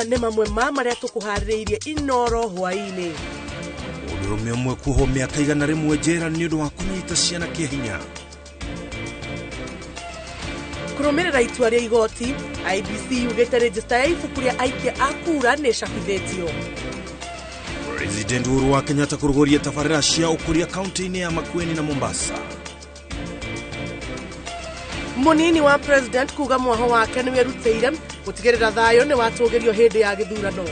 maya nĩ mamwe ma marĩa tũkũharĩrĩirie Inooro Hwainī. Ũndũrũme ũmwe kuohwo mĩaka 100 njera nĩ ũndũ wa kũnyita ciana kĩhinya. Kũrũmĩrĩra itua rĩa igoti, IBC yugĩte register ya ibuku rĩa aikia a kura nĩ ĩcabithĩtio. President Uhuru wa Kenyatta kũrũgũria tabarĩra cia ũkũria kaunti-inĩ ya Makueni na Mombasa. Mũnini wa president kuga mwaho wake nĩ wĩrutĩire gũtigĩrĩra thayũ nĩ watũgĩrio hĩndĩ ya gĩthurano.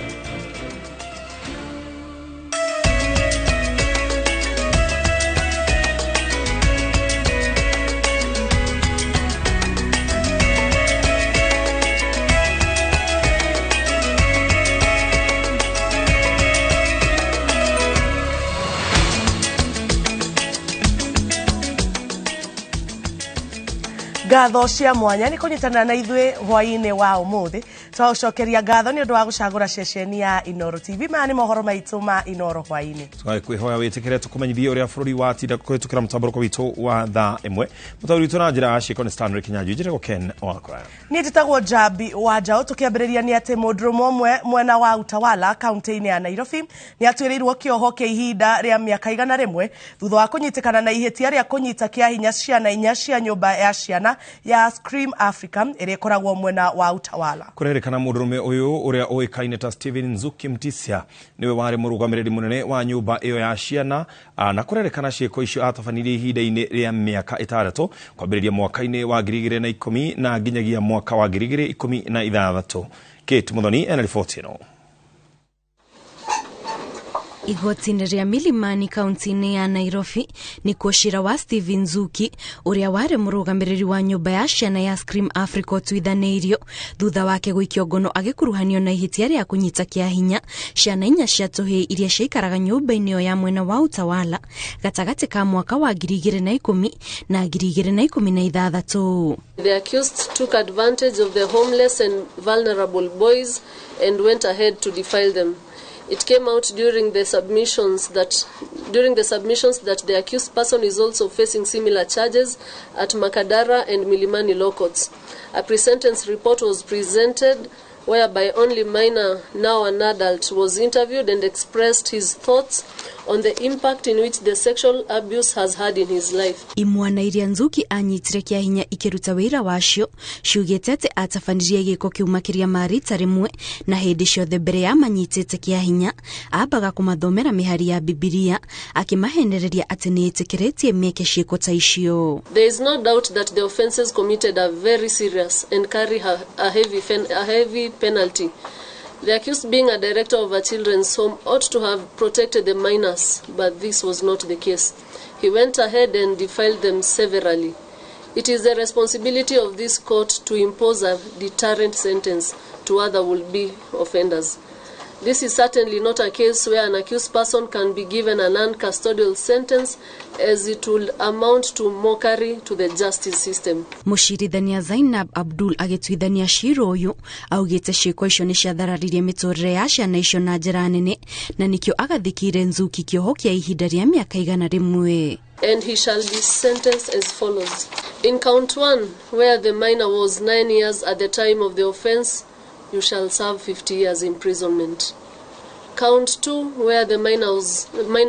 Ngatho cia mwanya nĩ kũnyitana na ithuĩ hwainĩ wa ũmũthĩ. Twacokeria ngatho nĩ ũndũ wa gũcagũra ceceni ya Inooro TV. Maya nĩ mohoro maitũ ma Inooro Hwainī. Twagĩkwĩhoya wĩtĩkĩre tũkũmenyithie ũrĩa bũrũri watinda kũhĩtũkĩra mũtambo witũ wa thaa ĩmwe. Mũtaũri witũ na njĩra ciĩko nĩ Stanley Kinyanjui, njĩrĩgo Ken Wakora. Niĩ njĩtagwo Jambi wa Njaũ. Tũkĩambĩrĩria nĩ atĩ mũndũrũme ũmwe mwena wa Utawala kaunti-inĩ ya Nairobi nĩ atuĩrĩirwo kĩoho kĩa ihinda rĩa mĩaka 100 thutha wa kũnyitĩkana na ihĩtia rĩa kũnyita kĩa hinya ciana 4 cia nyũmba ya ciana ya Scream Africa ĩrĩa ĩkoragwo mwena wa Utawala. Kũrerĩkana mũndũrũme ũyũ ũrĩa ũĩkaine ta Steven Nzuki Mtisia nĩwe warĩ mũrũgamĩrĩri mũnene wa nyũmba ĩyo ya ciana, na kũrerĩkana ciĩko icio atabanirie ihinda-inĩ rĩa mĩaka 6 kwambĩrĩria mwaka-inĩ wa 2010 na nginyagia mwaka wa 2016. Kate Muthoni ena riboti ĩno. Igoti-inĩ rĩa Milimani kaunti-inĩ ya Nairobi nĩ kuoshira wa Steven Nzuki ũrĩa warĩ mũrũgamĩrĩri wa nyũmba ya ciana ya Scream Africa tuithanĩirio thutha wake gũikio ngono agĩkuruhanio na ihĩtia rĩa kũnyita kĩa hinya ciana 4 cia tũhĩĩ iria ciaikaraga nyũmba-inĩ ĩyo ya mwena wa Utawala gatagatĩ ka mwaka wa 2010 na 2016. The accused took advantage of the homeless and vulnerable boys and went ahead to defile them. It came out during the submissions that the accused person is also facing similar charges at Makadara and Milimani law courts. A pre-sentence report was presented whereby only minor, now an adult, was interviewed and expressed his thoughts on the impact in which the sexual abuse has had in his life. Imwana iria Nzuki anyitire kĩa hinya ikiruta wĩra wacio ciugĩte atĩ atabanirie gĩko kĩu makĩria ma rita rĩmwe na hĩndĩ ciothe mbere ya manyitĩte kĩa hinya ambaga kũmathomera mĩhari ya Bibilia akĩmahenereria atĩ nĩ ĩtĩkĩrĩtie meke ciĩko ta icio. There is no doubt that the offences committed are very serious and carry a heavy penalty. The accused, being a director of a children's home, ought to have protected the minors, but this was not the case. He went ahead and defiled them severally. It is the responsibility of this court to impose a deterrent sentence to other would-be offenders. This is certainly not a case where an accused person can be given a non-custodial sentence, as it will amount to mockery to the justice system. Mũcirithania Zainab Abdul agĩtuithania cira ũyũ augĩte ciĩko icio nĩ ciathararirie mĩtũrĩre ya ciana icio na njĩra nene na nĩkĩo agathikire Nzuki kĩoho kĩa ihinda rĩa mĩaka 100. And he shall be sentenced as follows. In count 1, where the minor was 9 years at the time of the offence, you shall serve 50 years imprisonment. Count 2, where the minor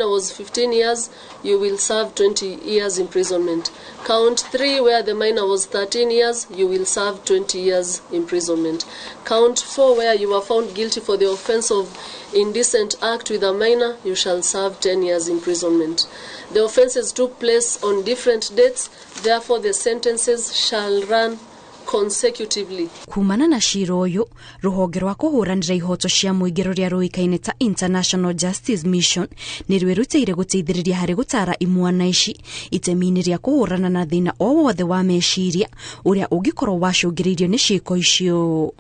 was 15 years, you will serve 20 years imprisonment. Count 3, where the minor was 13 years, you will serve 20 years imprisonment. Count 4, where you were found guilty for the offence of indecent act with a minor, you shall serve 10 years imprisonment. The offences took place on different dates, therefore the sentences shall run consecutively. Kumana na cira ũyũ, rũhonge rwa kũhũranĩra ihoto cia mũingĩ rũrĩa rũĩkaine ta International Justice Mission nĩ rwĩrutĩire gũteithĩrĩria harĩ gũtara imwana ici itemi-inĩ rĩa kũhũrana na thĩna o wothe wa meciria ũrĩa ũngĩkorwo wacũngĩrĩirio nĩ ciĩko icio.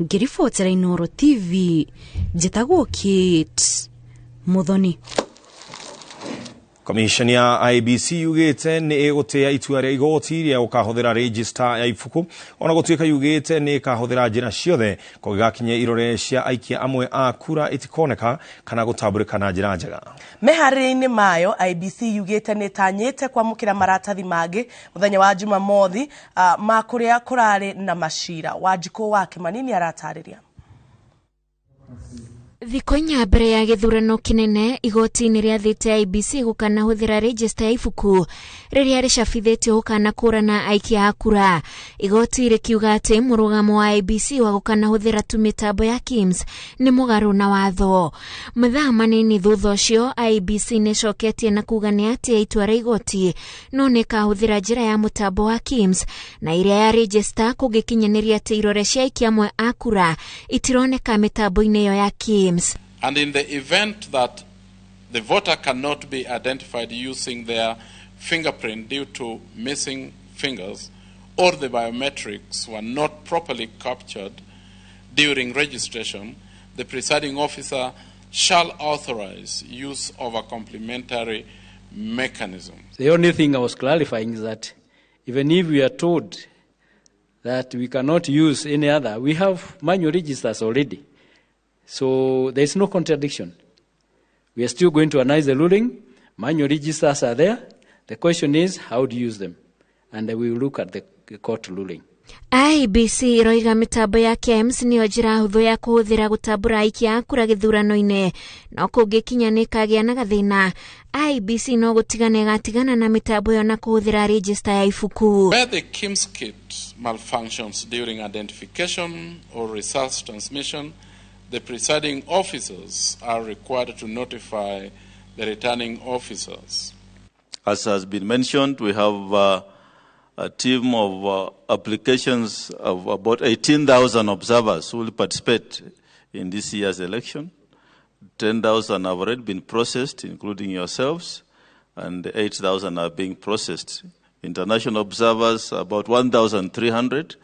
Ngĩribotera Inooro TV, njĩtagwo Kate Muthoni. Commission ya IBC yugĩte nĩ ĩgũtĩa itua rĩa igoti rĩa gũkahũthĩra register ya ibuku, ona gũtuĩka yugĩte nĩ ĩkahũthĩra njĩra ciothe kũgĩgakinya irore cia aikia amwe a kura itikoneka kana gũtambũrĩka na njĩra njega. Meharĩrĩinĩ mayo IBC yugĩte nĩ tanyĩte kwamũkĩra maratathi mangĩ mũthenya wa Jumamothi ma kũrĩa kũrarĩ na macira. Wanjikũ wake manini aratarĩria. Thikonya mbere ya githurano kinene igoti-inĩ rĩathĩte IEBC gũkana hũthĩra register ya ibuku rĩrĩa rĩcabithĩtio gũkana kũrana aikia a kura. Igoti rĩkiuga atĩ mũrũgamo wa IEBC wa gũkana hũthĩra tu mĩtambo ya KIMS nĩ mũgarũ na watho. Mathaa manini thutha ũcio IEBC nĩcoketie na kuga nĩ atĩ itua rĩa igoti no nĩkahũthĩra njĩra ya mũtambo wa KIMS na ĩrĩa ya register kũngĩkinyanĩria atĩ irore cia aikia amwe a kura itironeka mĩtambo-inĩ ĩyo ya KIMS. And in the event that the voter cannot be identified using their fingerprint due to missing fingers, or the biometrics were not properly captured during registration, the presiding officer shall authorize use of a complementary mechanism. The only thing I was clarifying is that even if we are told that we cannot use any other, we have manual registers already. So there is no contradiction. We are still going to analyze the ruling. Manual registers are there. The question is, how do you use them? And we will look at the court ruling. IEBC iroiga mitambo ya KIMS niyo njĩra hũthũ ya kũhũthĩra gũtambũra aikia a kura gĩthurano-inĩ, no kũngĩkinya nĩkagĩa na gathĩna, IEBC no gũtigana ĩgatigana na mitambo ĩyo na kũhũthĩra register ya ibuku. Where the KIMS kit malfunctions during identification or results transmission, the presiding officers are required to notify the returning officers. As has been mentioned, we have a team of applications of about 18,000 observers who will participate in this year's election. 10,000 have already been processed, including yourselves, and 8,000 are being processed. International observers, about 1,300.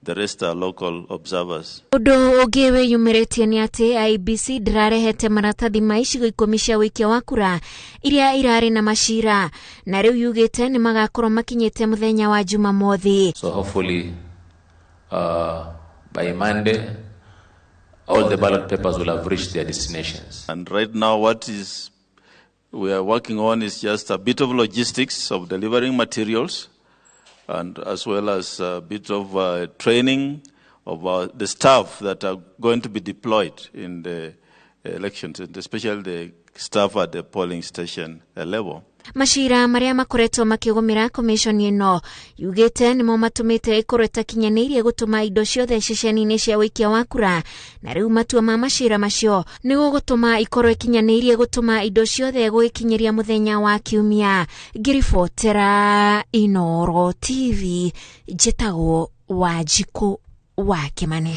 The rest are local observers. Ũndũ ũngĩ wĩyumĩrĩtie nĩ atĩ IEBC ndĩrarehete maratathi ma icigo 10 cia ũikia wa kura iria irarĩ na macira, na rĩu yugĩte nĩ magakorwo makinyĩte mũthenya wa Jumamothi. So hopefully by Monday all the ballot papers will have reached their destinations. And right now what we are working on is just a bit of logistics of delivering materials, and as well as a bit of training of the staff that are going to be deployed in the elections, especially the staff at the polling station level. Macira maria makoretwo makĩgũmĩra commission ĩno yugĩte nĩmo matũmĩte ĩkorwo ĩtakinyanĩirie gũtũma indo ciothe ceceni-inĩ cia ũikia wa kura, na rĩu matua ma macira macio nĩ gũgũtũma ikorwo ĩkinyanĩirie gũtũma indo ciothe gũgĩkinyĩria mũthenya wa Kiumia. Ngĩribotera Inooro TV, njĩtagwo Wanjikũ wa Kĩmani.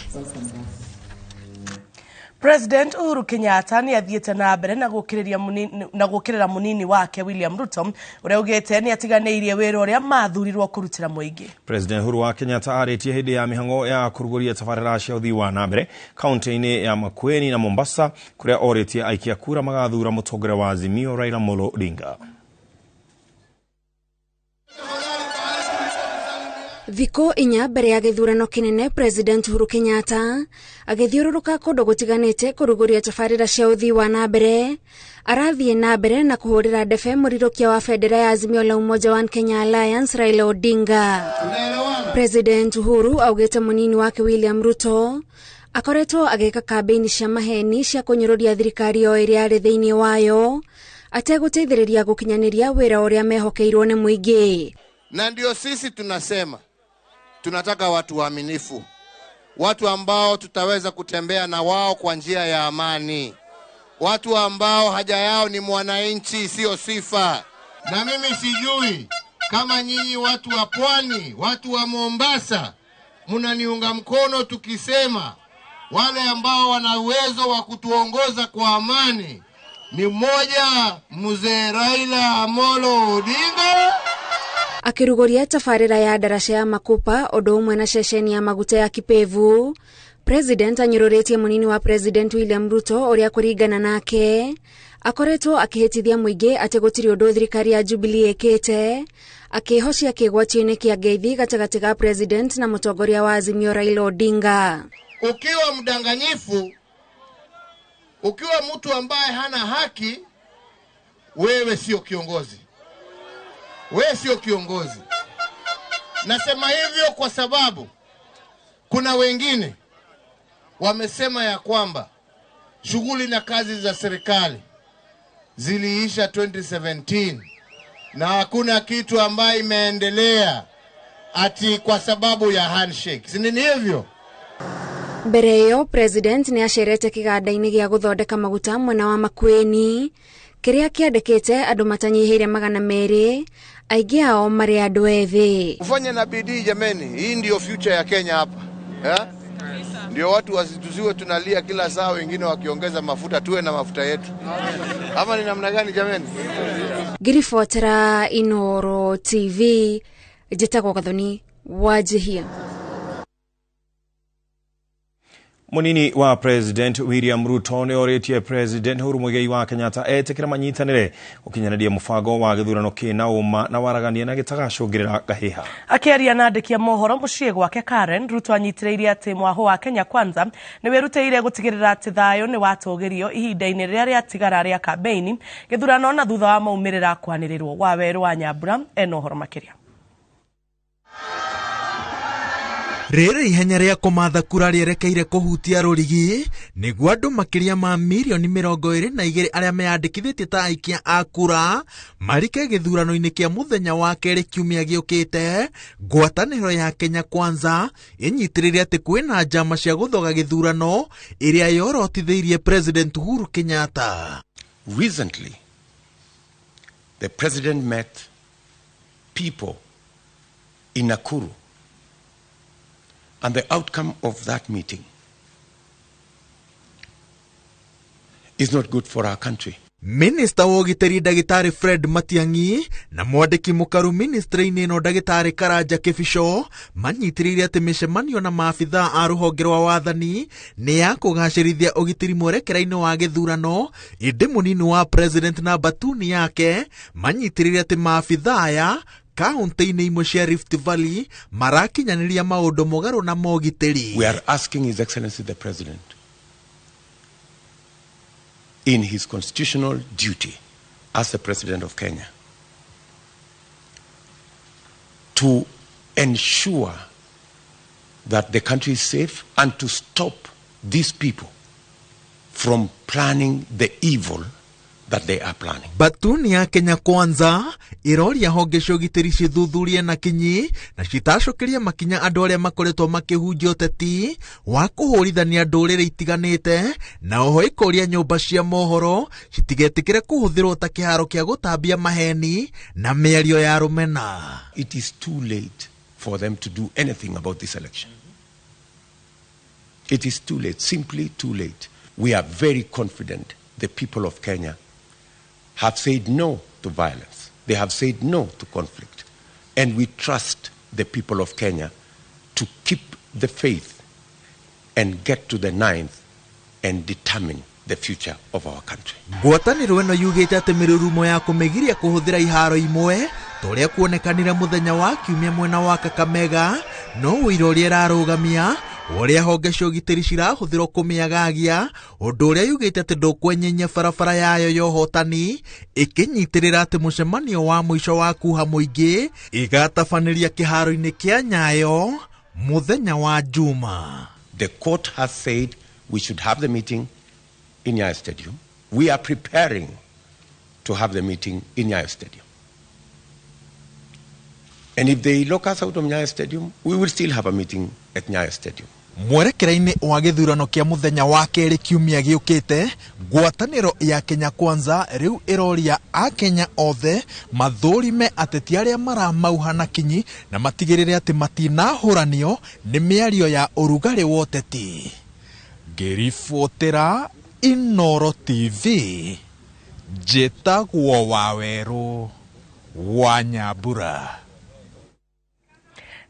President Uhuru Kenyatta nĩ athiĩte na mbere na gũkĩrĩra mũnini wake William Ruto ũrĩa ugĩte nĩ atiganĩirie wĩra ũrĩa mathurirwo kũrutĩra mũingĩ. President Uhuru wa Kenyatta arĩtie hĩndĩ ya mĩhang'o ya kũrugũria tabarĩra cia ũthii wa na mbere kaunti-inĩ ya Makueni na Mombasa, kũrĩa orĩtie aikia kura magathura mũtongoria wa Azimio Raila Amolo Odinga. Thikũ inya mbere ya gĩthurano kĩnene, President Uhuru Kenyatta agĩthiũrũrũka kũndũ gũtiganĩte kũrugũria tabarĩra cia ũthii wa na mbere, arathiĩ na mbere na kũhũrĩra ndebe mũrirũkia wa bendera ya Azimio la Umoja wa Kenya Alliance Raila Odinga. President Uhuru augĩte mũnini wake William Ruto akoretwo agĩka kambĩini cia maheni cia kũnyũrũria thirikari yo ĩrĩa arĩ thĩinĩ wayo, ategũteithĩrĩria gũkinyanĩria wĩra ũrĩa mehokeirwo nĩ mũingĩ. Na ndio sisi tunasema tunataka watu waaminifu, watu ambao tutaweza kutembea na wao kwa njia ya amani, watu ambao haja yao ni mwananchi, sio sifa. Na mimi sijui kama nyinyi watu wa Pwani, watu wa Mombasa mnaniunga mkono tukisema wale ambao wana uwezo wa kutuongoza kwa amani ni mmoja, Mzee Raila Amolo Odinga. Akĩrugũria tabarĩra ya ndaraca ya Makupa ũndũ ũmwe na ceceni ya maguta ya Kipevu, President anyũrũrĩtie mũnini wa President William Ruto ũrĩa kũringana nake akoretwo akĩhĩtithia mũingĩ atĩ gũtirĩ ũndũ thirikari ya Jubilee ĩkĩte, akĩhocia kĩgwatio-inĩ kĩa ngeithi gatagatĩ ga President na mũtongoria wa Azimio Raila Odinga. Ukiwa mdanganyifu, ukiwa mtu ambaye hana haki, wewe sio kiongozi. Wewe sio kiongozi. Nasema hivyo kwa sababu kuna wengine wamesema ya kwamba shughuli na kazi za serikali ziliisha 2017 na hakuna kitu ambayo imeendelea ati kwa sababu ya handshake. Si nini hivyo? Mbere yo president ni asherete kiganda-ini gia guthondeka maguta mwena wa Makueni kiria kiandikite andu matanyihiire 200 aingi ao mari andu ethi. Ufanye na bidii jameni, hii ndio future ya Kenya hapa. Ndio watu wasituziwe tunalia kila saa wengine wakiongeza mafuta, tuwe na mafuta yetu. Ama ni namna gani jameni? Girifotera Inooro TV Jitagwo Gathoni wajihia. Munini wa President William Ruto ni oretie President Uhuru Muigai wa Kenyatta etekira manyitanire ukinyanadia mufago wa githurano kina uma na waragania na gitagacungirira gahiha. Akiaria na andikia mohoro muciĩ gwake Karen, Ruto anyitiriire ati mwaho wa Kenya Kwanza ni werutĩire gutigirira ati thayo ni watogerio ihinda-ini rĩrĩa rĩatigara rĩa campaign githurano na thutha wa maumirira kwanirirwo. Waweru wa Nyambura ena ũhoro makĩria. Rere ihenya ria kumatha kura rierekeire kuhutia rurigi niguo andu makiria ma milioni 22 aria meyandikithitie ta aikia a kura marike githurano-ini kia muthenya wa keri kiumia giukite. Ngwataniro ya Kenya Kwanza inyitirire ati kwina njama cia guthoga githurano iria yorotithirie President Uhuru Kenyatta. Recently, the president met people in Nakuru. And the outcome of that meeting is not good for our country. Minister wa ugitiri Dagitari Fred Matiang'i na mwandiki mukaru ministry-ini ino Dagitari Karanja Kibisho manyitirire ati micemanio na maabitha a ruhonge rwa wathani ni ya kugacirithia ugitiri mwerekera-ini wa githurano. Indi munini wa president na batuni yake manyitirire ati maabitha aya kaunti-ini imwe cia Rift Valley marakinyaniria maundu mogaru na mogitiri. We are asking His Excellency the President, in his constitutional duty as the President of Kenya, to ensure that the country is safe and to stop these people from planning the evil that they are planning. Batuni ya Kenya Kwanza iroria honge ciogitiri cithuthurie na kinyi na citacokeria makinya andu aria makoretwo makihunjia uteti wa kuhurithania ndurire itiganite na oho ikoria nyumba cia mohoro citigetikire kuhuthirwo ta kiharo kia gutambia maheni na miario ya rumena. It is too late for them to do anything about this election. It is too late, simply too late. We are very confident the people of Kenya have said no to violence. They have said no to conflict. And we trust the people of Kenya to keep the faith and get to the 9th and determine the future of our country. Ngwataniro ino yugite ati mirurumo ya kumegiria kuhuthira iharo imwe toria kuonekanire muthenya wa kiumia mwena wa Kakamega no wiroria rarugamia uria honge ciogitiri cirahuthirwo kumiagagia undu uria yugite ati ndukwenyenya barabara yayo yohotani ikinyitirira ati mucemanio wa mwisho wa kuha muingi igatabaniria kiharo-ini kia Nyayo muthenya wa Juma. The court has said we should have the meeting in Nyayo Stadium. We are preparing to have the meeting in Nyayo Stadium. And if they lock us out of Nyayo Stadium, we will still have a meeting at Nyayo Stadium. Mwerekera-ini wa githurano kia muthenya wa keri kiumia giukite, ngwataniro ya Kenya Kwanza riu iroria a Kenya othe mathurime ateti aria maramauha na kinyi na matigirire ati matinahuranio ni miario ya urugari wa uteti. Ngiribotera Inooro TV Jitagwo Waweru wa Nyambura.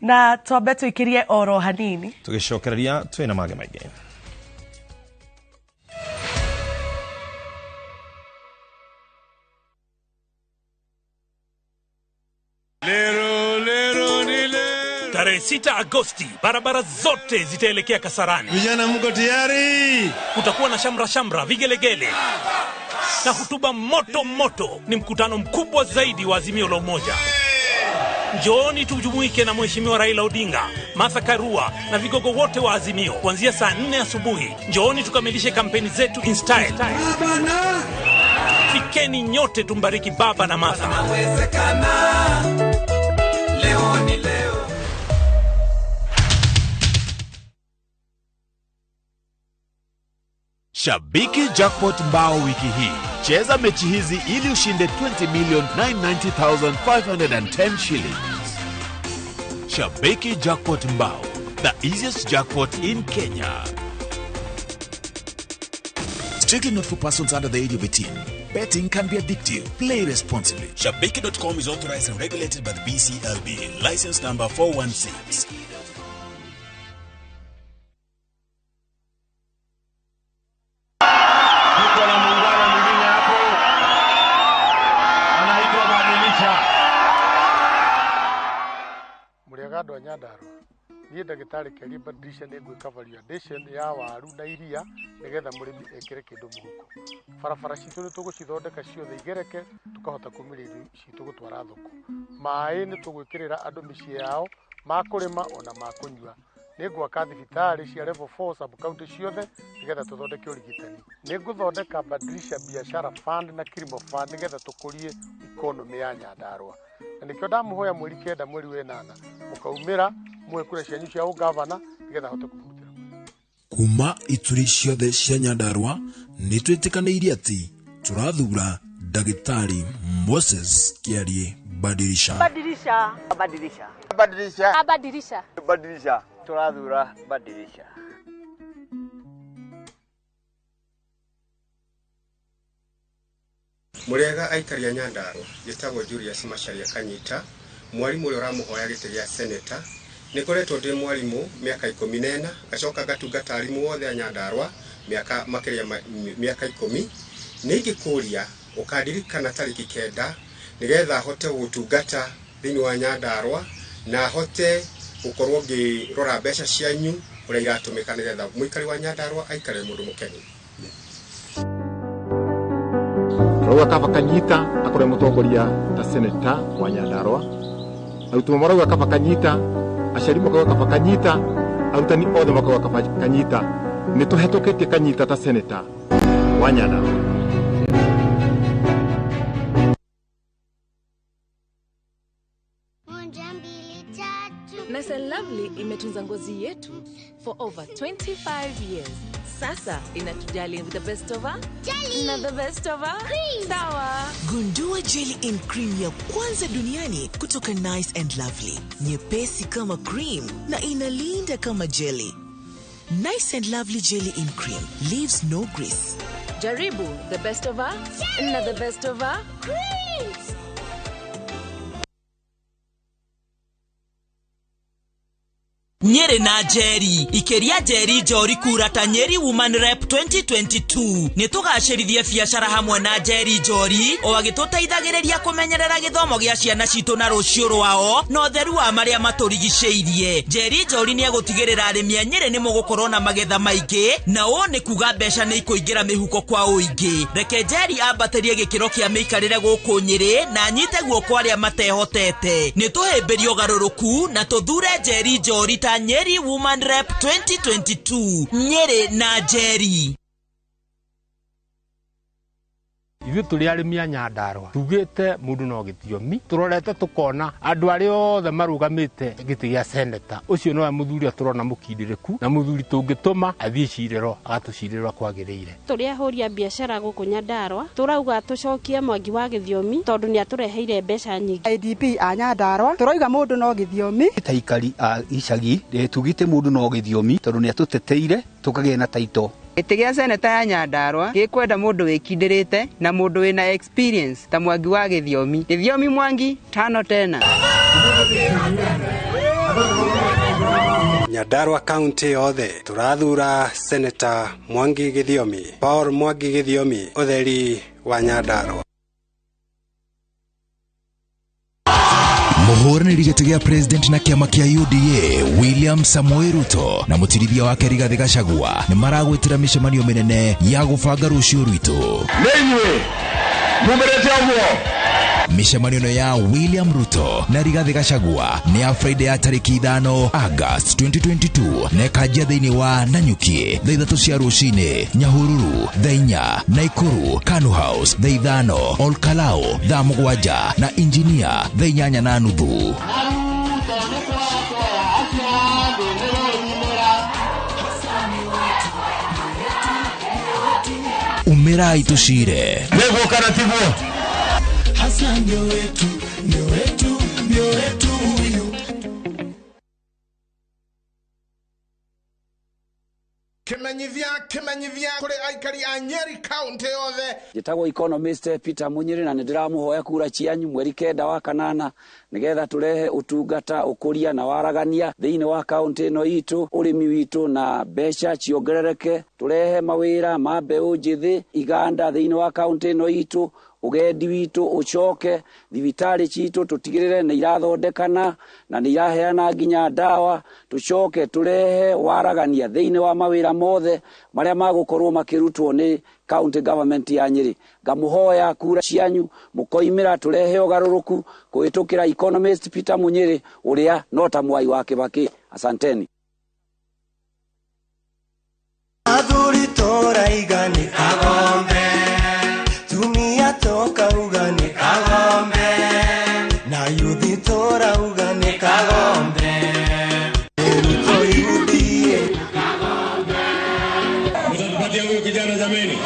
Na twambe tuikirie oro hanini tugicokereria twina mage maingi. Tarehe 6 Agosti barabara zote zitaelekea Kasarani. Vijana mko tayari? Kutakuwa na shamra vigelegele na hutuba moto. Ni mkutano mkubwa zaidi wa Azimio la Umoja. Njooni tujumuike na Mheshimiwa Raila Odinga, Martha Karua na vigogo wote wa Azimio kuanzia saa 4 asubuhi. Njooni tukamilishe kampeni zetu in style. Fikeni nyote tumbariki baba na Martha. Leo ni leo. Shabiki Jackpot Mbao wiki hii. Cheza mechi hizi ili ushinde 20,990,510 shillings. Shabiki Jackpot Mbao, the easiest jackpot in Kenya. Strictly not for persons under the age of 18. Betting can be addictive. Play responsibly. Shabiki.com is authorized and regulated by the BCLB. License number 416. Muriagado Nyandarua ni ndagitari keri badilisha ni gwika validation ya waru na iria nigetha murimi ekire kindu muhuko farafara citu ni tugucithondeka ciothe igereke tukahota kumirira citu gutwara thoko mai ni tugwikirira andu micii yao makurima ona makunywa ni gwaka thibitari cia level 4 sub county ciothe nigetha tuthondeke urigitani ni guthondeka badilisha biashara fund na kilimo fund nigetha tukurie economy ya Nyandarua na nikyo ndamuhoya mweri 9 mweri wa 8 mukaumira mwekure cianyu cia ugavana nigetha hote kumutira kuma ituri ciothe cia Nyandarua ni twitikaneirie ati turathura ndagitari Moses Kiarie badilisha turathura badilisha. Murega aikari a Nyandarua gitagwo Julius Macharia Kanyita mwarimu uria uramuhoya giti gia senator nikoretwo ndi mwarimu miaka 14 gacoka gatungata arimu wothe a Nyandarua miaka 10 ningikuria ukadirikana tariki 9 nigetha hote gutungata thini wa Nyandarua na hote ukorwo ngirora mbeca cianyu uria iratumika nigetha muikari wa Nyandarua aikare mundu mukeni. Rauga Kaba Kanyita akore mutongoria ta seneta wa Nyandarua. Arutwo marauga Kaba Kanyita, aciari makauga Kaba Kanyita, arutani othe makauga Kaba Kanyita. Nituhetoketie Kanyita ta seneta wa Nyandarua. Nice and Lovely imetunza ngozi yetu for over 25 years. Sasa inatujali with the best of her jelly na the best of her cream. Sawa. Gundua jelly in cream ya kwanza duniani kutoka Nice and Lovely. Nyepesi kama cream na inalinda kama jelly. Nice and Lovely jelly in cream leaves no grease. Jaribu the best of her jelly na the best of her cream. Nyeri na Jerry ikeria Jerry Jori kurata Nyeri Woman Rep 2022 nitugacirithie biashara hamwe na Jerry Jori o agituteithagireria kumenyerera githomo gia ciana citu na rucio rwao no theru wa maria maturigiceirie. Jerry Jori ni agutigirira arimi a Nyeri ni mugukorwo na magetha maingi na o ni kuga mbeca ni ikuingira mihuko kwa uingi. Reke Jerry ambaterie gikiro kia miikarire guku Nyeri na nyite guoko aria matehotete nituhimbirio garuruku na tuthure Jerry Jori Nyeri Woman Rep 2022 Nyeri na Jerry. Ithu turi arimi a Nyandarua tugite mundu no githiomi turorete tukona andu ari othe marugamite giti gia senator ucio no muthuri turona mukindiriku na muthuri tungituma athie ciriro agatuciriro kwagiriire turi ahuria biashara guku Nyandarua turauga tucokie mwangi wa githiomi tondu ni atureheire mbeca nyingi. IDP a Nyandarua turauga mundu no githiomi taikari a icagi tugite mundu no githiomi tondu ni atuteteire tukagia na taito. Itigia seneta ya Nyandarua gikwenda mundu wikindirite na mundu wina experience ta Mwangi wa githiomi. Githiomi Mwangi tano tena. Nyandarua County othe turathura seneta Mwangi Githiomi, Paul Mwangi Githiomi, utheri wa Nyandarua. Muhuraniri giti gia president na kiama kia UDA William Samoei Ruto na mutirithia wake Rigathi Gachagua ni maragwitira micemanio minene ya gubanga rucio rwitu. Ninywe mumerete ogwo Mishemanio ya William Ruto na Rigathi Gachagua ni ya Friday ya tariki 5 August 2022 na kajia thini wa Nanyuki thaa cia rucini, Nyahururu thaa 4, Naikuru Kanu House thaa 5, Olkalao thaa 7 na Engineer thaa 8:30. Umirai tushire Nego karatibu Hassan ndio wetu huyu. Kemenyithia kuri aikari a Nyeri County yothe. Jitagwo economist Peter Munyiri na ndiramuhoya kura cianyu mweri 9 wa kanana nigetha turehe utungata ukuria na waragania thiini wa county no itu, urimi witu na mbeca ciongerereke, turehe mawira ma mbeu njithi iganda thiini wa county no itu, ugendi witu ucoke, thibitari citu tutigirire ni irathondekana na ni iraheana nginya dawa, tucoke turehe waragania thiini wa mawira mothe maria magukorwo makirutwo ni county government ya Nyeri. Ngamuhoya kura cianyu mukoimira turehe ugaruruku kuitukira economist Peter Munyiri uria nota mwai wa Kibaki. Asanteni. Adhuri tora igani kagombe, tumia toka ugani kagombe, na yudhi tora ugani kagombe, eruto yudhie kagombe. Mtatupatia huyo kijana jameni,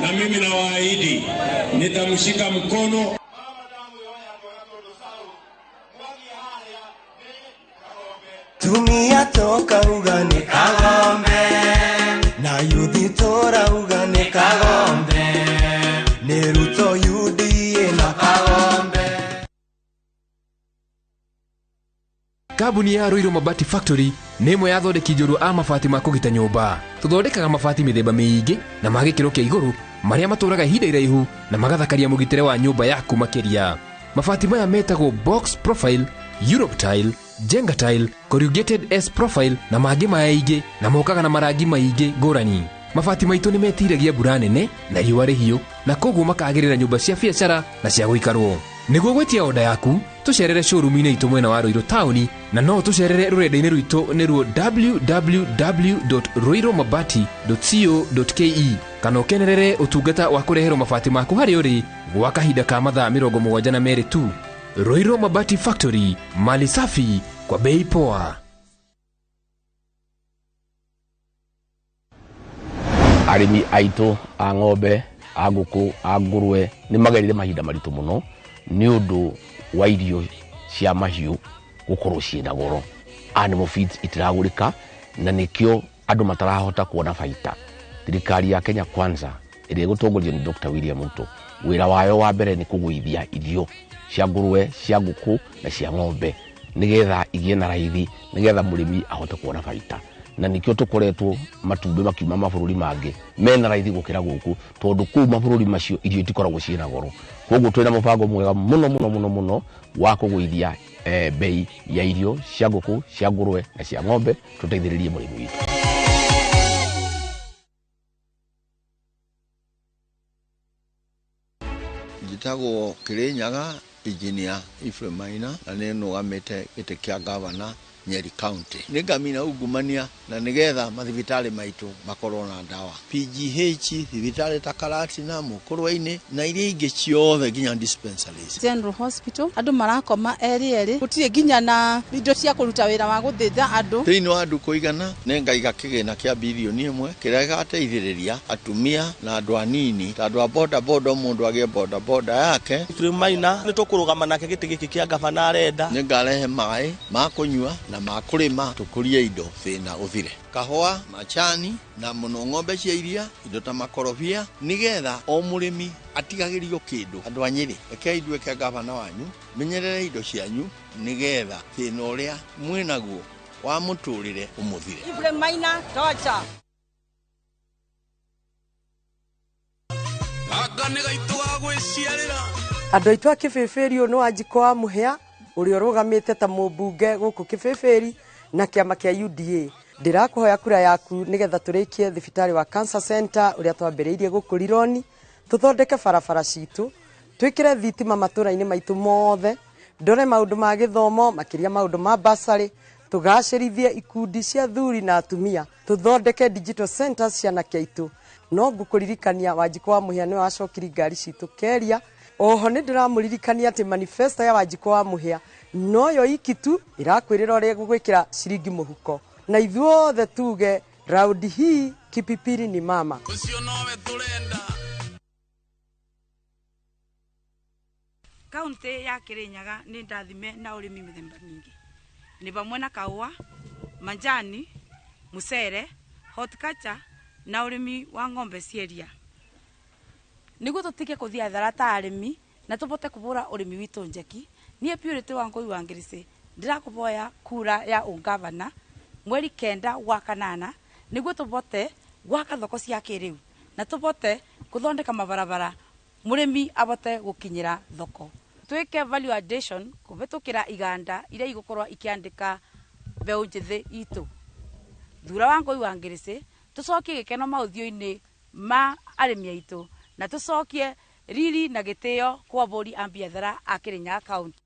na mimi nawaahidi nitamshika mkono. Tumia toka ugani kagombe, na yudhi tora ugani kagombe, neruto yudhie na kagombe. Kabuni ya Ruiru Mabati Factory nĩ ĩmwe ya thondeki njũru a mabati ma kũgita nyũmba. Tũthondekaga mabati mĩthemba mĩingĩ na ma gĩkĩro kĩa igũrũ marĩa matũraga ihinda iraihu na magathakaria mũgitĩre wa nyũmba yaku makĩria. Mabati maya metagwo box profile, Europe tile, Jenga tile, corrugated S profile na mangĩ maingĩ na mokaga na marangi maingĩ ngũrani. Mabati maitũ nĩ metiragia mbura nene na riũa rĩhiũ na koguo makagĩrĩra nyũmba cia biacara na cia gũikarwo. Nĩguo gwetia oda yaku, tucerere showroom-inĩ itũ mwena wa Ruiru town na no tucerere rũrenda-inĩ rwitũ nĩruo www.ruiromabati.co.ke kana ũkenerere ũtungata wa kũreherwo mabati maku harĩ ũrĩ gwa kahinda ka mathaa 72 tu. Ruiru Mabati Factory, mali safi kwa bei poa. Arimi aitũ a ng'ombe, a ngũkũ, a ngũrwe nĩ magerire mahinda maritũ mũno nĩ ũndũ wa irio cia mahiũ gũkorwo ciĩna goro. Animal feeds itiragũrĩka na nĩkĩo andũ matarahota kuona baita. Thirikari ya Kenya Kwanza ĩrĩa ĩgũtongorio nĩ Dr. William Ruto, wĩra wayo wa mbere nĩ kũgũithia irio cia ngũrwe, cia ngũkũ na cia ng'ombe nigetha igĩe na raithi, nigetha mũrĩmi ahote kuona baita. Na nikio tukoretwo matumbĩ makiuma mabũrũri mangĩ mena raithi gũkĩra gũkũ tondũ kũu mabũrũri macio irio itikoragwo ciĩna goro. Koguo twĩna mũbango mwega mũno wa kũgũithia bei ya irio cia ngũkũ, cia ngũrwe na cia ng'ombe tũteithĩrĩrie mũrĩmi witũ. Njĩtagwo Kĩrĩnyaga Engineer Ephraim Maina na nĩ nũgamĩte gĩtĩ kĩa gavana Nyeri County. Nĩngamina ungumania na nigetha mathibitarĩ maitũ makorwo na ndawa. PGH, thibitarĩ ta Karatina, Mũkũrwa-inĩ na iria ingĩ ciothe nginya dispensaries. General Hospital, andũ marakoma eri gũtirĩ nginya na indo cia kũruta wĩra wa gũthĩnja andũ. Thĩinĩ wa andũ kũigana nĩngaiga kĩgĩna kĩa bilioni 1 kĩrĩa gĩgateithĩrĩria atumia na andũ anini ta andũ a boda boda, mũndũ agĩe boda boda yake. Ephraim Maina nĩtũkũrũgama nake gĩtĩ gĩkĩ kĩa gavana arenda. Nĩngarehe maĩ ma kũnyua na makurima tukurie indo thina uthire. Kahua, machani na mũno ng'ombe cia iria, indo ta makorobia nigetha o mũrĩmi atigagirio kĩndũ. Andũ a Nyeri, rekei nduĩke gavana wanyu, menyerere indo cianyu nigetha thina ũrĩa mwĩnaguo wa mũtũrĩre ũmũthire. Ephraim Maina tocha. Agane gaitwa gwĩciarĩra. Andũ aitũ a Kĩbĩbĩri ũyũ nĩ Wanjikũ wa Mũhĩa ũrĩa ũrũgamĩte ta mũmbunge gũkũ Kĩbĩbĩri na kĩama kĩa UDA. Ndĩrakũhoya kura yaku nĩgetha tũrĩkie thibitarĩ wa Cancer Center ũrĩa twambĩrĩirie gũkũ Rironi, tũthondeke barabara citũ, twikire thitima matũra-inĩ maitũ mothe, ndore maũndũ ma gĩthomo makĩria maũndũ ma basarĩ, tũgacĩrithie ikundi cia thuri na atumia, tũthondeke digital centers cia anake aitũ. No ngũkũririkania Wanjikũ wa Mũhĩa nĩ wacokiri ngari citũ Keria. Oho nĩ ndĩramũririkania atĩ manifesto ya Wanjikũ wa Mũhĩa noyo ikitu irakwĩrĩra ũrĩa gũgwĩkĩra ciringi mũhuko. Na ithuothe tuge raundi hii kipipiri ni mama. Kaunti ya Kirinyaga nĩ ndathime na ũrĩmi mĩthemba mĩingĩ. Nĩ vamwe na kaũa, manjani, mucere, horticulture na ũrĩmi wa ng'ombe cieria. Nĩguo tũtige kũthia hathara ta arĩmi na tũbote kũbũra ũrĩmi witũ njeki, niĩ Purity Wangui wa Ngirisi ndirakũboya kura ya ungavana mweri 9 wa kanana nĩguo tũbote gwaka thoko cia kĩrĩu na tũbote kũthondeka mabarabara mũrĩmi abote gũkinyĩra thoko. Twike value addition kũbĩtũkĩra iganda iria igũkorwo ikiandĩka mbeũ njĩthĩ itũ. Thura Wangui wa Ngirisi tũcokie gĩkeno maũthio-inĩ ma arĩmi aitũ na tũcokie riri na gĩtĩo kwa bũrũri a biathara a Kirinyaga County.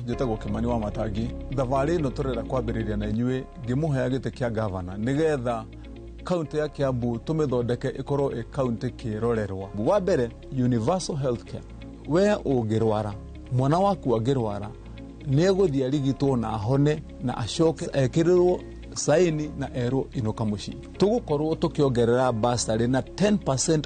Njĩtagwo Kimani wa Matangi. Thabarĩ ĩno tũrenda kwambĩrĩria na inyuĩ ngĩmũhea gĩtĩ kĩa gavana nĩgetha kaunti ya Kiambu tũmĩthondeke ĩkorwo ĩ kaunti kĩrorerwa. Wa mbere, universal healthcare. We ũngĩrwara, mwana waku angĩrwara, nĩ egũthiĩ arigitwo na ahone na acoke ekĩrĩrwo saini na erwo inuka mũciĩ. Tũgũkorwo tũkĩongerera basarĩ na 10%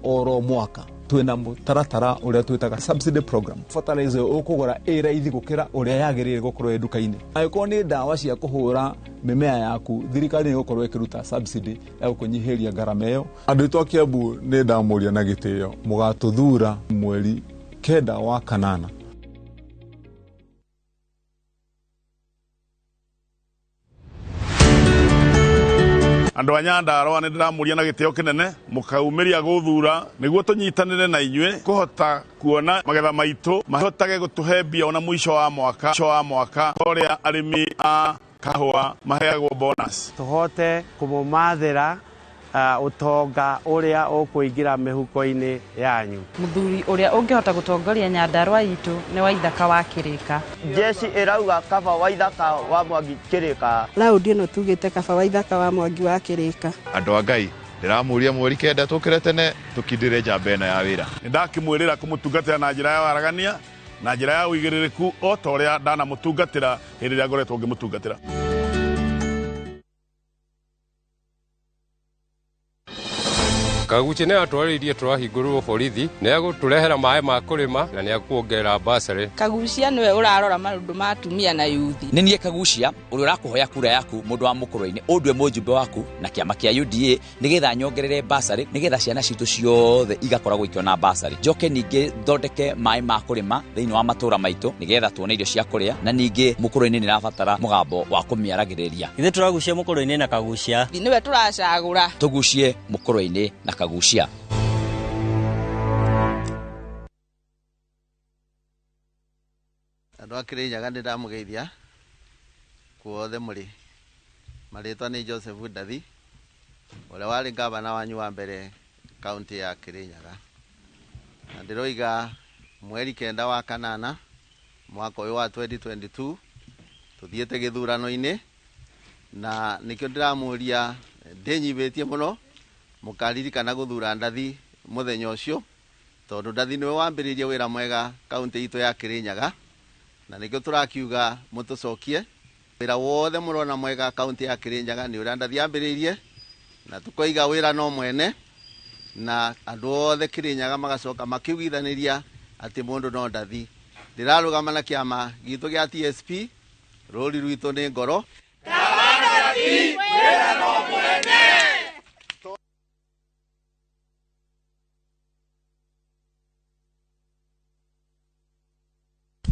oro mwaka. Twina mũtaratara ũrĩa twĩtaga subsidy program. Fertilizer ũkũgũra ĩ raithi gũkĩra ũrĩa yagĩrĩire gũkorwo nduka-inĩ. Angĩkorwo nĩ ndawa cia kũhũra mĩmea yaku, thirikari nĩ gũkorwo ĩkĩruta subsidy ya gũkũnyihĩria ngarama ĩyo. Andũ aitũ a Kiambu nĩ ndamũria na gĩtĩo, mũgatũthura mweri 9 wa kanana. Andũ a Nyandarua nĩ ndĩramũria na gĩtĩo kĩnene mũkaumĩria gũthura nĩguo tũnyitanĩre na inyuĩ kũhota kuona magetha maitũ mahotage gũtũhe mbia ona mũico wa mwaka ũrĩa arĩmi a kahũa maheagwo bonus. Tũhote kũmũmathĩra utonga ũrĩa ũkũingĩra mĩhuko-inĩ yanyu. Mũthuri ũrĩa ũngĩhota gũtongoria Nyandarua itũ nĩ Waithaka wa Kĩrĩka. Jeci ĩrauga kaba Waithaka wa Mwangi Kĩrĩka. Raundi ĩno tugĩte kaba Waithaka wa Mwangi wa Kĩrĩka. Andũ a Ngai ndĩramũria mweri 9 tũkĩre tene tũkindĩre njamba ĩno ya wĩra. Nĩndakĩmwĩrĩra kũmũtungatĩra na njĩra ya waragania na njĩra ya ũigĩrĩrĩku o ta ũrĩa ndanamũtungatĩra hĩndĩ ĩrĩa ngoretwo ngĩmũtungatĩra. Kaguchi nĩ atwarĩirie twahingũrĩrwo borithi nĩ agũtũrehera maĩ ma kũrĩma na nĩ akuongerera basarĩ. Kagucia nĩwe ũrarora maũndũ ma atumia na yuthi. Nĩ niĩ Kagucia ũrĩa ũrakũhoya kura yaku mũndũ wa mũkũrũ-inĩ ũndwe mũjumbe waku na kĩama kĩa UDA nĩgetha nyongerere basarĩ nĩgetha ciana citũ ciothe igakoragwo ikiona basarĩ. Njoke ningĩ thondeke maĩ ma kũrĩma thĩinĩ wa matũra maitũ nĩgetha tuone irio cia kũrĩa na ningĩ mũkũrũ-inĩ nĩ rabatara mũgambo wa kũmĩaragĩrĩria. Ithuĩ tũragucia mũkũrũ-inĩ na Kagucia. Nĩwe tũracagũra. Tũgucie mũkũrũ-inĩ na Kagucia. Andũ a Kirinyaga nĩ ndamũgeithia kuothe mũrĩ. Marĩtwa nĩ Joseph Ndathi ũrĩa warĩ gavana wanyu wa mbere kaunti ya Kirinyaga. Na ndĩroiga mweri 9 wa kanana mwaka ũyũ wa 2022 tuthiĩte gĩthurano-inĩ na nĩkĩo ndĩramũria ndĩnyibĩtie mũno mũkaririkana gũthura Ndathi mũthenya ũcio tondũ Ndathi nĩwe wambĩrĩirie wĩra mwega kaunti itũ ya Kirinyaga na nĩkĩo tũrakiuga mũtũcokie wĩra wothe mũrona mwega kaunti ya Kirinyaga nĩ ũrĩa Ndathi ambĩrĩirie na tũkoiga wĩra no mwene na andũ othe Kirinyaga magacoka makiugithanĩria atĩ mũndũ no Ndathi. Ndĩrarũgama na kĩama gitũ gĩa TSP rũri rwitũ nĩ ngoro. Ndathi wĩra no mwene.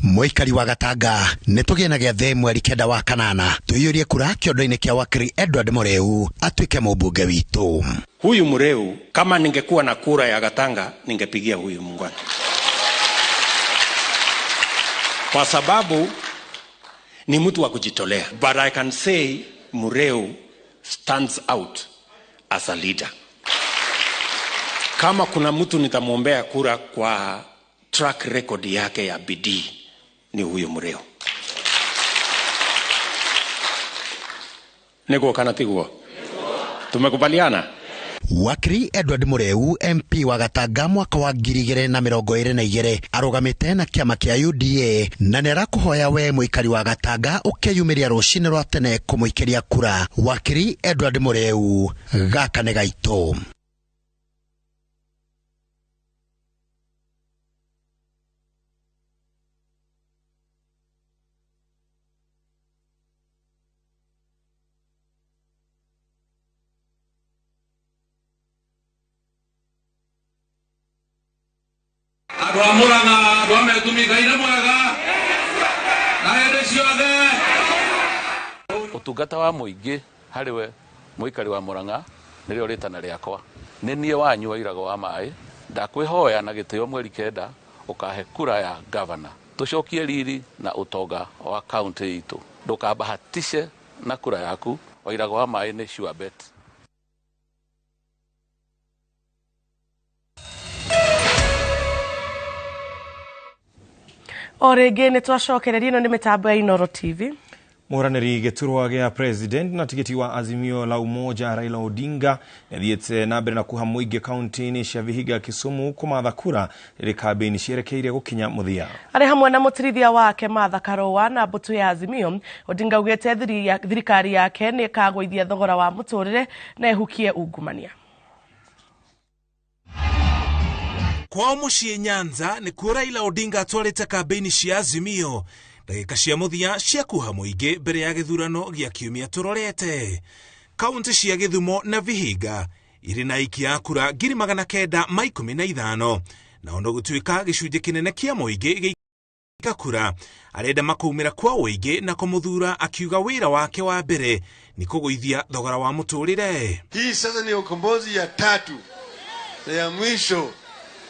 Mũikari wa Gatanga nĩtũgĩe gĩathĩ mweri 9 wa kanana tũiyũrie kura kĩondo-inĩ kĩa wakiri Edward Mureu atuĩke mũmbunge witũ. Huyu Mureu kama ningekuwa na kura ya Gatanga ningepigia huyu mungwana, kwa sababu Ni mtu wa kujitolea. But I can say Mureu stands out as a leader. Kama kuna mtu nitamwombea kura kwa track record yake ya bidii ni huyo Mureu. Nego kana tiguo. Tumekubaliana? Wakiri Edward Mureu MP wa Gatanga mwaka wa 2022 arugamite na kiama kia UDA na nerakuhoya we muikari wa Gatanga ukeyumiria rucine rwa tene kumuikiria kura. Wakiri Edward Mureu, gaka nĩ gaitũ. Muranga dwame tumika ina mwega na ende ciothe utungata wa muingi hariwe muikari wa Muranga nirio ritana riakwa ni nie wanyu wa irago wa mai ndakwihoya na gitio mweri kenda ukahe kura ya governor tucokie riri na utonga wa county itu ndukabahatishe na kura yaku wa irago wa mai ni sure bet. Orege nĩ twacokereria ino nĩ mitambo ya Inooro TV. Muranĩri gĩturwa gĩa president na tigiti wa Azimio la Umoja Raila Odinga nĩathiĩte na mbere na kuha mũingĩ kaunti-inĩ cia Vihiga, Kisumu kũmatha kura rĩrĩ kambĩini cierekeire gũkinya mũthia. Arĩ hamwe na mũtirithia wake Martha Karũa na mbũtũ ya Azimio, Odinga augĩte thirikari yake nĩ ĩkagũithia thogora wa mũtũrĩre na ĩhukie ungumania. Kwa mũciĩ Nyanza nĩ kuo Raila Odinga atwarĩte kambĩini cia Azimio ndagĩka cia mũthia cia kuha mũingĩ mbere ya gĩthurano gĩa kiumia tũrorete. Kaunti cia Gĩthumo na Vihiga irĩ na aikia a kura 915 na ono gũtuĩka gĩcunjĩ kĩnene kĩa mũingĩ gĩika kura arenda makaumĩra kwa ũingĩ na kũmũthura akiuga wĩra wake wa mbere ni kũgũithia thogora wa mũtũrĩre. Hii sasa ni ukombozi ya tatu na ya mwisho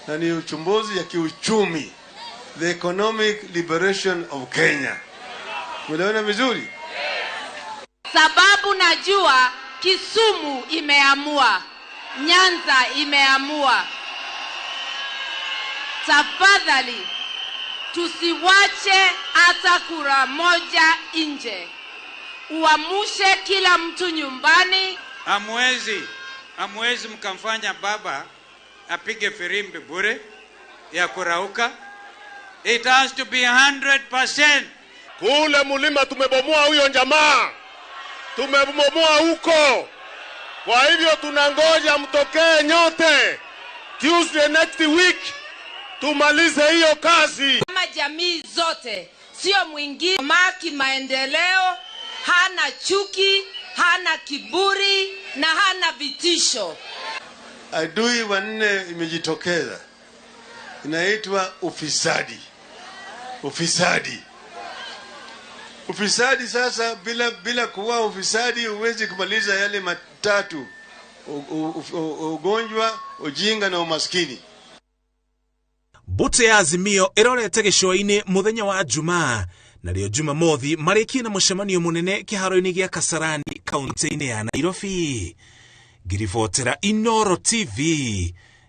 na ni uchumbuzi ya kiuchumi, the economic liberation of Kenya. Unaona vizuri? Sababu najua Kisumu imeamua, Nyanza imeamua. Tafadhali tusiwache hata kura moja nje. Uamushe kila mtu nyumbani. Amwezi mkamfanya baba apige firimbi bure ya kurauka. It has to be 100%. Kule mulima tumebomoa huyo jamaa. Tumebomoa huko. Kwa hivyo tunangoja mtokee nyote. Tuesday next week tumalize hiyo kazi. Kama jamii zote, sio mwingine maki maendeleo, hana chuki, hana kiburi na hana vitisho. Adui wanne imejitokeza. Inaitwa ufisadi. Ufisadi sasa bila kuwa ufisadi huwezi kumaliza yale matatu: ugonjwa, ujinga na umaskini. Mbũtũ ya Azimio ĩrorete gĩcũa-inĩ mũthenya wa Jumaa na rĩo Jumamothi marĩkie na mũcemanio mũnene kĩharo-inĩ gĩa Kasarani kaunti-inĩ ya Nairobi. Ngiribotera Inooro TV,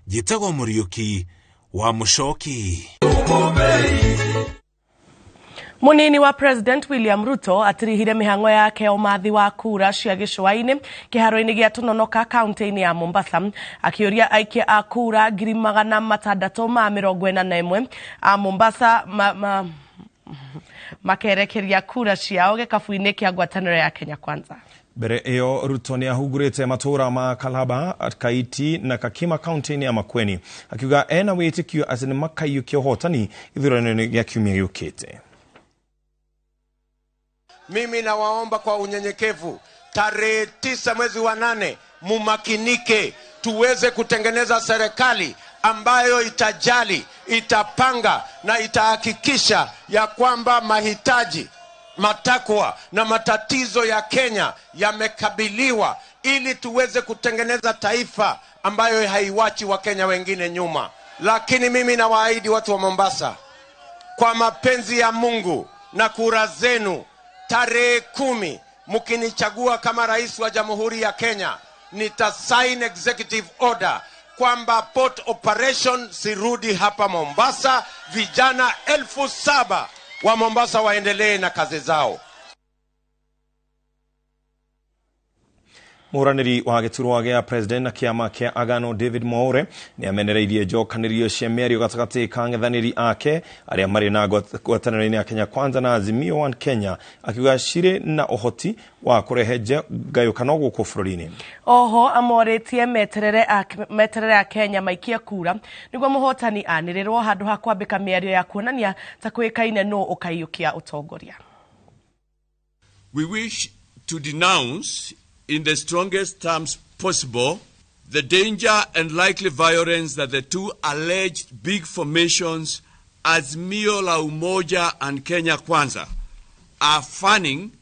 njĩtagwo Mũriũki wa Mũcoki. Munini wa President William Ruto atirihire mĩhang'o yake o mathi wa kura cia gĩcũa-inĩ kĩharo-inĩ gĩa Tononoka kaunti-inĩ ya Mombasa, akĩũria aikia a kura 641 a Mombasa makerekeria kura ciao gĩkabu-inĩ kĩa ngwatanĩro ya Kenya Kwanza. Mbere ĩyo Ruto nĩ ahungurĩte matũra ma Kalaba, Kaiti na Kakima kaunti-inĩ ya Makueni, akiuga ena wĩtĩkio atĩ nĩ makaiyũkia ũhotani ithurano-inĩ gĩa kiumia gĩũkĩte. Mimi nawaomba kwa unyenyekevu, tarehe 9 mwezi wa 8 mumakinike, tuweze kutengeneza serikali ambayo itajali, itapanga na itahakikisha ya kwamba mahitaji, matakwa na matatizo ya Kenya yamekabiliwa, ili tuweze kutengeneza taifa ambayo haiwachi wa Kenya wengine nyuma. Lakini mimi nawaahidi watu wa Mombasa, kwa mapenzi ya Mungu na kura zenu, tarehe 10 mkinichagua kama rais wa Jamhuri ya Kenya, nitasign executive order kwamba port operation sirudi hapa Mombasa. Vijana 7,000 wa Mombasa waendelee na kazi zao. Muraniri wa giturwa gya president na kiama kia Agano David Mwaure ni amenereirie njokanirio cia miario gatagati ka ang'ethaniri ake aria mari na ngwataniro ya Kenya Kwanza na Azimio One Kenya, akiuga cire na uhoti wa kurehe ngayukano guku bururi-ini. Oho amoretie meterere a Kenya maikia kura niguo muhotani anirirwo handu ha kwambika miario ya kuonania ta kwikaine no ukaiukia utongoria. We wish to denounce in the strongest terms possible the danger and likely violence that the two alleged big formations, Azimio la Umoja and Kenya Kwanza, are fanning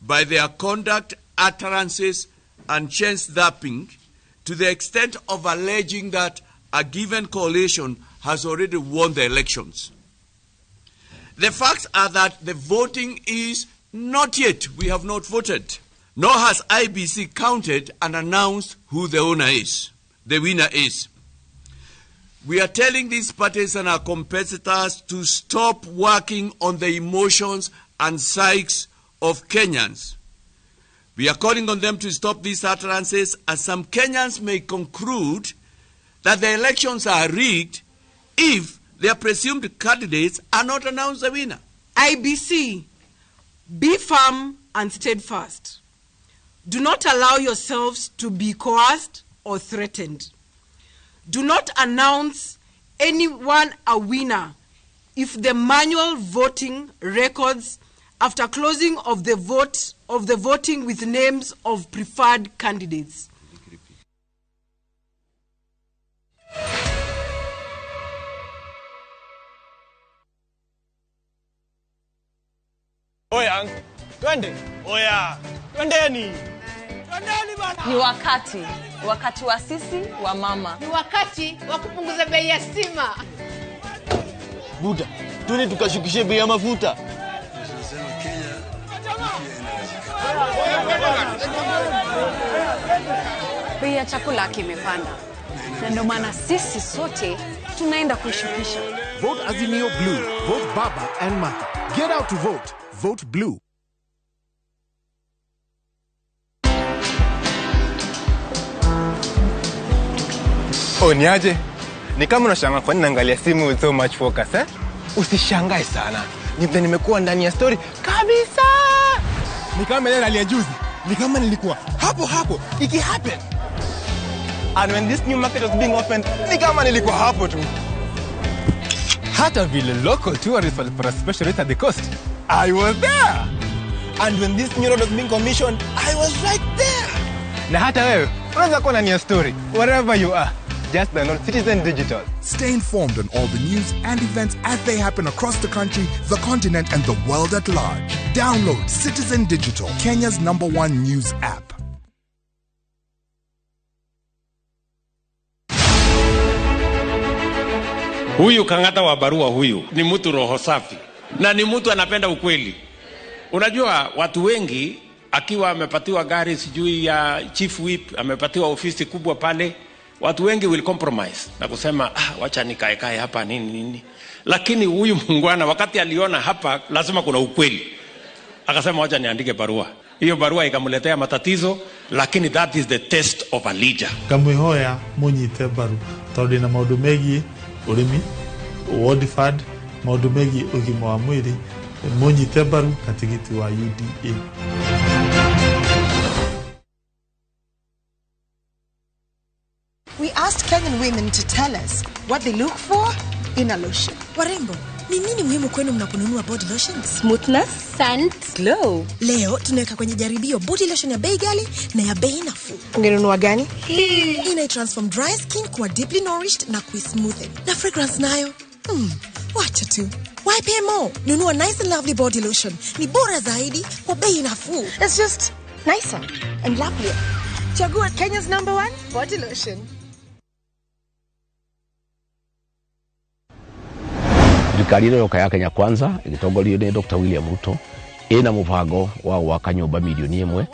by their conduct, utterances, and chance-dapping to the extent of alleging that a given coalition has already won the elections. The facts are that the voting is not yet. We have not voted. Nor has IBC counted and announced who the winner is. We are telling these parties and our competitors to stop working on the emotions and psyches of Kenyans. We are calling on them to stop these utterances, as some Kenyans may conclude that the elections are rigged if their presumed candidates are not announced the winner. IBC, be firm and steadfast. Do not allow yourselves to be coerced or threatened. Do not announce anyone a winner if the manual voting records after closing of the voting with names of preferred candidates. Oya, twende. Oya, twendeni. Ni wakati wa sisi wa mama. Ni wakati wa kupunguza bei ya stima. Buda, tuni tukashukishe bei ya mafuta. Bei ya chakula kimepanda. Na ndio maana sisi sote tunaenda kushukisha. Vote Azimio Blue. Vote Baba and Martha. Get out to vote. Vote Blue. Niaje? Ni kama unashangaa kwa nini naangalia simu with so much focus, eh? Usishangae sana. Nimekuwa ndani ya story kabisa. Ni kama ile nalia juzi. Ni kama nilikuwa hapo iki happen. And when this new market was being opened, ni kama nilikuwa hapo tu. Hata vile local tourists for a special rate at the coast, I was there. And when this new road was being commissioned, I was right there. Na hata wewe, unaweza kuwa ndani ya story wherever you are. Just download Citizen Digital. Stay informed on all the news and events as they happen across the country, the continent, and the world at large. Download Citizen Digital, Kenya's #1 news app. Huyu Kang'ata wa barua huyu ni mtu roho safi na ni mtu anapenda ukweli. Unajua watu wengi akiwa amepatiwa gari sijui ya chief whip, amepatiwa ofisi kubwa pale, watu wengi will compromise na kusema wacha nikae hapa nini. Lakini huyu mungwana wakati aliona hapa lazima kuna ukweli, akasema wacha niandike barua. Hiyo barua ikamletea matatizo, lakini that is the test of a leader. Kamwihoya munyite baru tondu na maundu megi urimi ward fund, maundu megi ugima wa mwiri, munyite baru na tigiti wa UDA. We asked Kenyan women to tell us what they look for in a lotion. Warembo, ni nini muhimu kwenu mnaponunua body lotions? Smoothness, scent, glow. Leo tunaweka kwenye jaribio body lotion ya bei ghali na ya bei nafuu. Ungenunua gani? Ina transform dry skin kuwa deeply nourished na smoothen. Na fragrance nayo. Wacha tu. Why pay more? Nunua nice and lovely body lotion. Ni bora zaidi kwa bei nafuu. It's just nicer and lovelier. Chagua Kenya's #1 body lotion. Thirikari ĩyo ya Kenya Kwanza ĩgĩtongorio nĩ Dr. William Ruto ina mubango wa gwaka nyumba milioni 1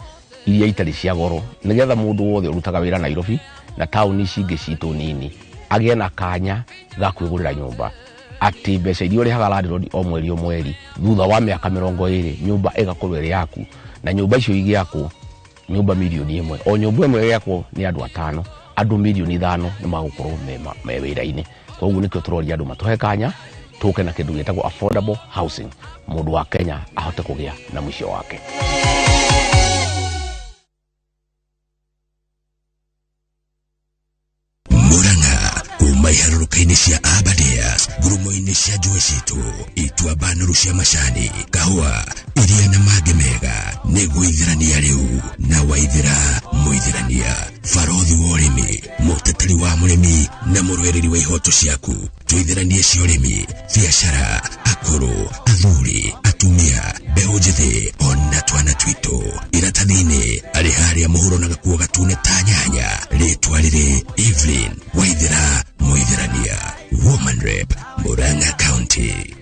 iria itari cia goro nigetha mundu wothe urutaga wira Nairobi na tauni cingi citu nini agie na kanya ga kwigurira nyumba ati mbeca iria urihaga landlord o mweri thutha wa miaka 20 nyumba igakorwo iri yaku na nyumba icio igiakwo nyumba milioni 1 o nyumba imwe igiakwo ni andu 5 andu milioni 5 ni magukorwo me wira-ini koguo nikio turoria andu matuhe kanya tuke na kindu gitagwo affordable housing mundu wa Kenya ahote kugia na mwisho wake. Maiharuruka-ini cia Aberdares, ngurumo-ini cia njũĩ citũ, itua nũru cia macani, kahũa, iria na mangĩ mega, nĩguo ithirania rĩu, na waithĩra mũithĩrania. Barothi wa ũrĩmi, mũteteri wa mũrĩmi, na mũrũĩrĩri wa ihoto ciaku. Tuithĩranie cia ũrĩmi, biacara, akũrũ, athuri, atumia, mbeũ njĩthĩ, ona twana twitũ. Iratathi-inĩ, arĩ harĩa mũhuro na gakuo gatune ta nyanya, rĩtwa rĩrĩ Evelyn Waithĩra Mũithĩrania, Woman Rep, Murang'a County.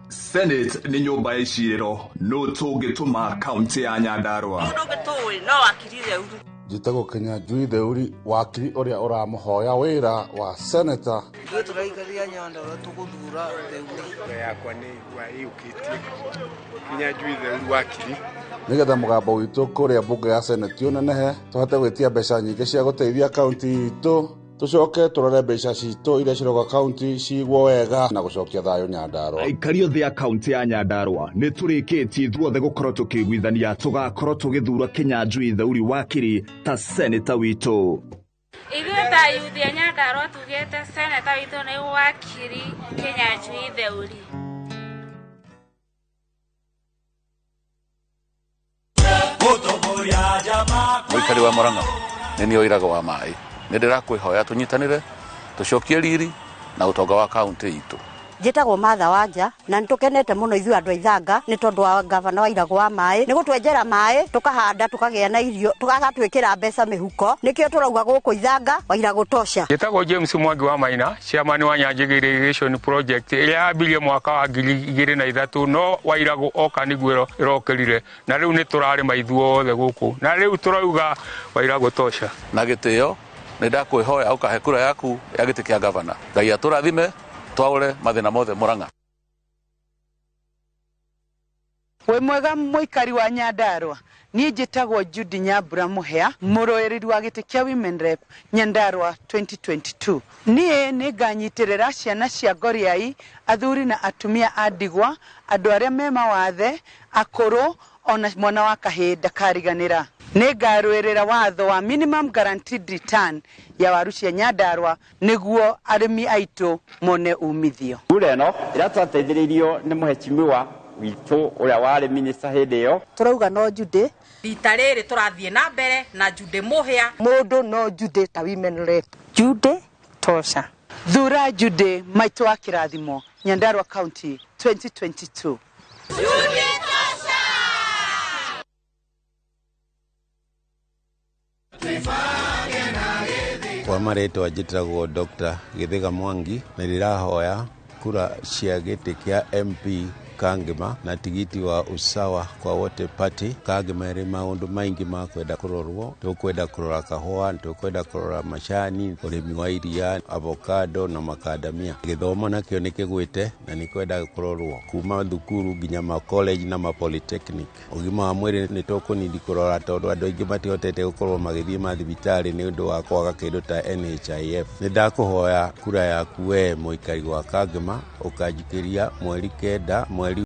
Senate ni nyumba ya iciro no tũngĩtũma county ya Nyandarua. Mũndũ gĩtũĩ no wakiri Theuri. Njĩtagwo Kenya Njui Theuri, wakiri ũrĩa ũramũhoya wĩra wa senator. Ithuĩ tũraikaria Nyandarua tũgũthura Theuri. Yakwa nĩ waiyũkĩtie Kenya Njui Theuri wakiri. Nigetha mũgambo witũ kũrĩa mbunge ya senate ũnenehe tũhote gwĩtia mbeca nyingĩ cia gũteithia county itũ. Tucoke turore mbeca citũ iria ciroga county cigwo wega na gucokia thayo Nyandarua. Aikari othe a county ya Nyandarua nĩ tũrĩkĩtie ithuothe gũkorwo tũkĩiguithania tũgakorwo tũgĩthura Kenya Njui Theuri wakiri ta senator witũ. Ithuĩ ta youth ya Nyandarua tugĩte senator witũ nĩ wakiri Kenya Njui Theuri. Mũikari wa Murang'a nĩ oiraga wa maĩ nĩndĩrakwihoya tunyitanire tucokie riri na utonga wa county itu. Njĩtagwo Martha Wanja na nĩtũkenete mũno ithuĩ andũ a Ithanga nĩ tondũ wa gavana wa Irago wa maĩ nĩ gũtwenjera maĩ tukahanda tukagĩa na irio tugagatwĩkĩra mbeca mĩhuko nĩkĩo tũrauga gũkũ Ithanga wa Irago tosha. Njĩtagwo James Mwangi wa Maina chairman wa Nyanjigi Irrigation Project ĩrĩa yambirie mwaka wa 2003 no wa Irago oka nĩguo ĩrokerire na rĩu nĩ tũrarĩma ithuothe gũkũ na rĩu tũrauga wa Irago tosha. Na gĩtĩo nĩndakwihoya ukahe kura yaku ya gĩtĩ kĩa gavana. Ngai atũrathime twaure mathina mothe Murang'a. We mwega mũikari wa Nyandarua niĩ njĩtagwo Judy Nyambura Mũhĩa mũrũĩrĩri wa gĩtĩ kĩa Women Rep Nyandarua 2022. Niĩ nĩnganyitĩrĩra ciana cia ngoriai athuri na atumia a ndigwa andũ arĩa me mawathe akũrũ ona mwana wa kahĩĩ ndakariganĩra. Nĩngarũĩrĩra watho wa minimum guaranteed return ya waru cia Nyandarua nĩguo arĩmi aitũ mone umithio. Kura ĩno ĩratwateithĩrĩirio nĩ mũhecimiwa witũ ũrĩa warĩ minister hĩndĩ ĩyo. Turauga no Judy. Rita rĩrĩ tũrathiĩ na mbere na Judy Mũhĩa. Mũndũ no Judy ta Women Rep. Judy tosha. Thura Judy maitũ wa kĩrathimo Nyandarua County 2022. Judy tosha. Kwa marĩtwa njĩtagwo Dr. Githiga Mwangi na ndĩrahoya kura cia gĩtĩ kĩa MP Kangema na tigiti wa usawa kwa wote party. Kangema ĩrĩ maũndũ maingĩ ma kwenda kũrorwo. Tũkwenda kũrora kahũa, tũkwenda kũrora macani, ũrĩmi wa iria, avocado na makadamia. Gĩthomo nakĩo nĩ kĩgwĩte na nĩ kwenda kũrorwo kuma thukuru nginya ma college na ma polytechnic. Ũgima wa mwĩrĩ nĩ tũkũnindi kũrora tondũ andũ aingĩ matihotete gũkorwo magĩthiĩ mathibitarĩ nĩ ũndũ wa kwaga kĩndũ ta NHIF. Nĩ ndakũhoya kura yaku we mũikari wa Kangema ũkanjikĩria mweri 9